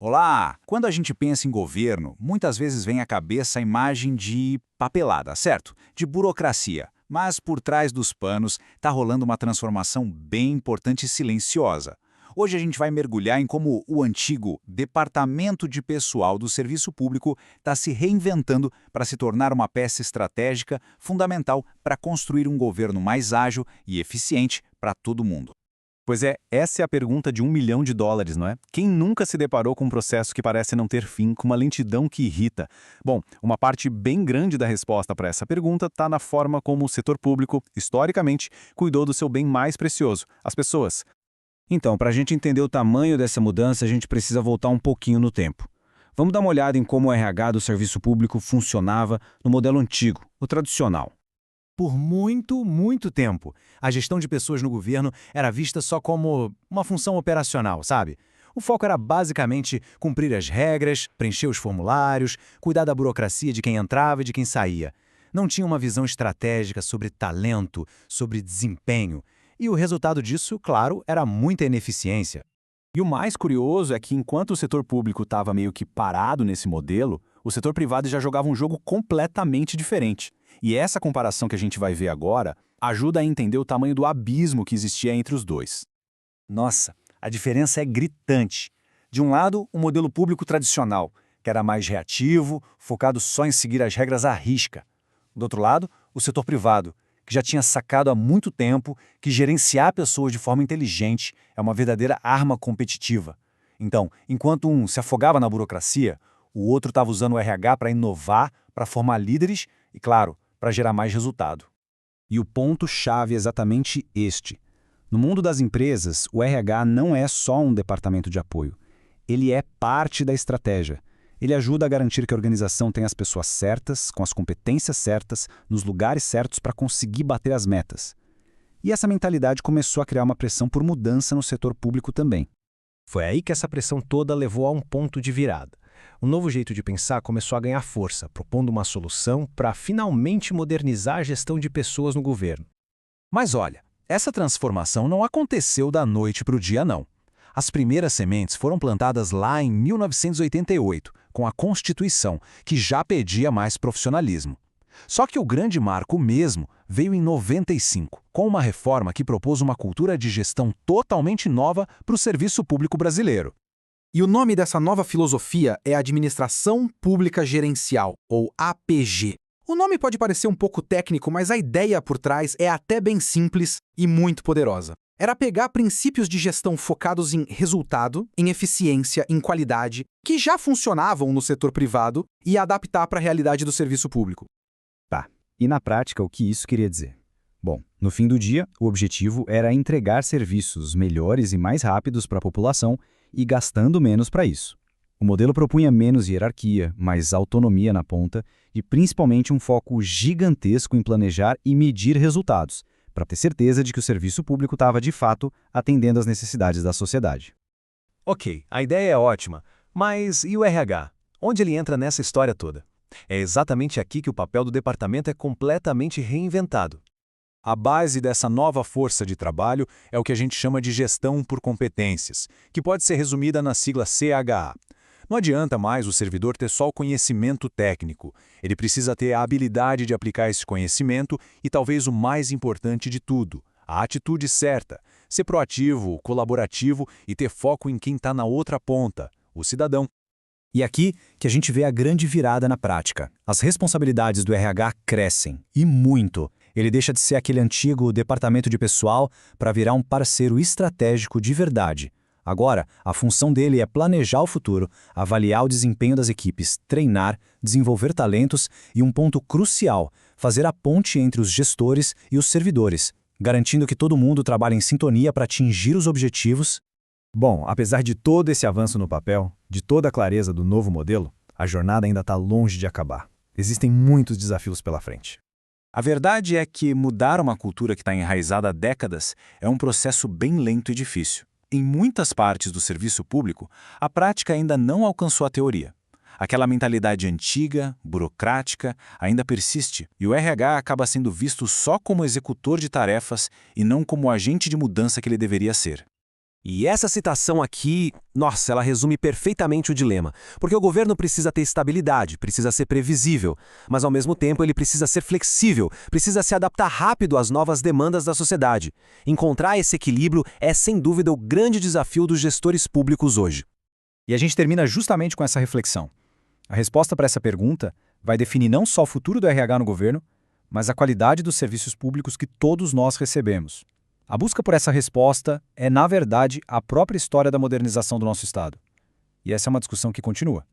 Olá! Quando a gente pensa em governo, muitas vezes vem à cabeça a imagem de papelada, certo? De burocracia. Mas por trás dos panos está rolando uma transformação bem importante e silenciosa. Hoje a gente vai mergulhar em como o antigo Departamento de Pessoal do Serviço Público está se reinventando para se tornar uma peça estratégica fundamental para construir um governo mais ágil e eficiente para todo mundo. Pois é, essa é a pergunta de US$ 1 milhão, não é? Quem nunca se deparou com um processo que parece não ter fim, com uma lentidão que irrita? Bom, uma parte bem grande da resposta para essa pergunta está na forma como o setor público, historicamente, cuidou do seu bem mais precioso, as pessoas. Então, para a gente entender o tamanho dessa mudança, a gente precisa voltar um pouquinho no tempo. Vamos dar uma olhada em como o RH do serviço público funcionava no modelo antigo, o tradicional. Por muito, muito tempo, a gestão de pessoas no governo era vista só como uma função operacional, sabe? O foco era basicamente cumprir as regras, preencher os formulários, cuidar da burocracia de quem entrava e de quem saía. Não tinha uma visão estratégica sobre talento, sobre desempenho. E o resultado disso, claro, era muita ineficiência. E o mais curioso é que enquanto o setor público estava meio que parado nesse modelo, o setor privado já jogava um jogo completamente diferente. E essa comparação que a gente vai ver agora ajuda a entender o tamanho do abismo que existia entre os dois. Nossa, a diferença é gritante. De um lado, o modelo público tradicional, que era mais reativo, focado só em seguir as regras à risca. Do outro lado, o setor privado, que já tinha sacado há muito tempo que gerenciar pessoas de forma inteligente é uma verdadeira arma competitiva. Então, enquanto um se afogava na burocracia, o outro estava usando o RH para inovar, para formar líderes e, claro, para gerar mais resultado. E o ponto-chave é exatamente este. No mundo das empresas, o RH não é só um departamento de apoio. Ele é parte da estratégia. Ele ajuda a garantir que a organização tenha as pessoas certas, com as competências certas, nos lugares certos para conseguir bater as metas. E essa mentalidade começou a criar uma pressão por mudança no setor público também. Foi aí que essa pressão toda levou a um ponto de virada. Um novo jeito de pensar começou a ganhar força, propondo uma solução para finalmente modernizar a gestão de pessoas no governo. Mas olha, essa transformação não aconteceu da noite para o dia, não. As primeiras sementes foram plantadas lá em 1988, com a Constituição, que já pedia mais profissionalismo. Só que o grande marco mesmo veio em 95, com uma reforma que propôs uma cultura de gestão totalmente nova para o serviço público brasileiro. E o nome dessa nova filosofia é Administração Pública Gerencial, ou APG. O nome pode parecer um pouco técnico, mas a ideia por trás é até bem simples e muito poderosa. Era pegar princípios de gestão focados em resultado, em eficiência, em qualidade, que já funcionavam no setor privado, e adaptar para a realidade do serviço público. Tá, e na prática o que isso queria dizer? Bom, no fim do dia, o objetivo era entregar serviços melhores e mais rápidos para a população e gastando menos para isso. O modelo propunha menos hierarquia, mais autonomia na ponta e principalmente um foco gigantesco em planejar e medir resultados, para ter certeza de que o serviço público estava, de fato, atendendo às necessidades da sociedade. Ok, a ideia é ótima, mas e o RH? Onde ele entra nessa história toda? É exatamente aqui que o papel do departamento é completamente reinventado. A base dessa nova força de trabalho é o que a gente chama de gestão por competências, que pode ser resumida na sigla CHA. Não adianta mais o servidor ter só o conhecimento técnico. Ele precisa ter a habilidade de aplicar esse conhecimento e, talvez o mais importante de tudo, a atitude certa, ser proativo, colaborativo e ter foco em quem está na outra ponta, o cidadão. E aqui que a gente vê a grande virada na prática. As responsabilidades do RH crescem, e muito. Ele deixa de ser aquele antigo departamento de pessoal para virar um parceiro estratégico de verdade. Agora, a função dele é planejar o futuro, avaliar o desempenho das equipes, treinar, desenvolver talentos e, um ponto crucial, fazer a ponte entre os gestores e os servidores, garantindo que todo mundo trabalhe em sintonia para atingir os objetivos. Bom, apesar de todo esse avanço no papel, de toda a clareza do novo modelo, a jornada ainda está longe de acabar. Existem muitos desafios pela frente. A verdade é que mudar uma cultura que está enraizada há décadas é um processo bem lento e difícil. Em muitas partes do serviço público, a prática ainda não alcançou a teoria. Aquela mentalidade antiga, burocrática, ainda persiste, e o RH acaba sendo visto só como executor de tarefas e não como o agente de mudança que ele deveria ser. E essa citação aqui, nossa, ela resume perfeitamente o dilema. Porque o governo precisa ter estabilidade, precisa ser previsível, mas ao mesmo tempo ele precisa ser flexível, precisa se adaptar rápido às novas demandas da sociedade. Encontrar esse equilíbrio é, sem dúvida, o grande desafio dos gestores públicos hoje. E a gente termina justamente com essa reflexão. A resposta para essa pergunta vai definir não só o futuro do RH no governo, mas a qualidade dos serviços públicos que todos nós recebemos. A busca por essa resposta é, na verdade, a própria história da modernização do nosso Estado. E essa é uma discussão que continua.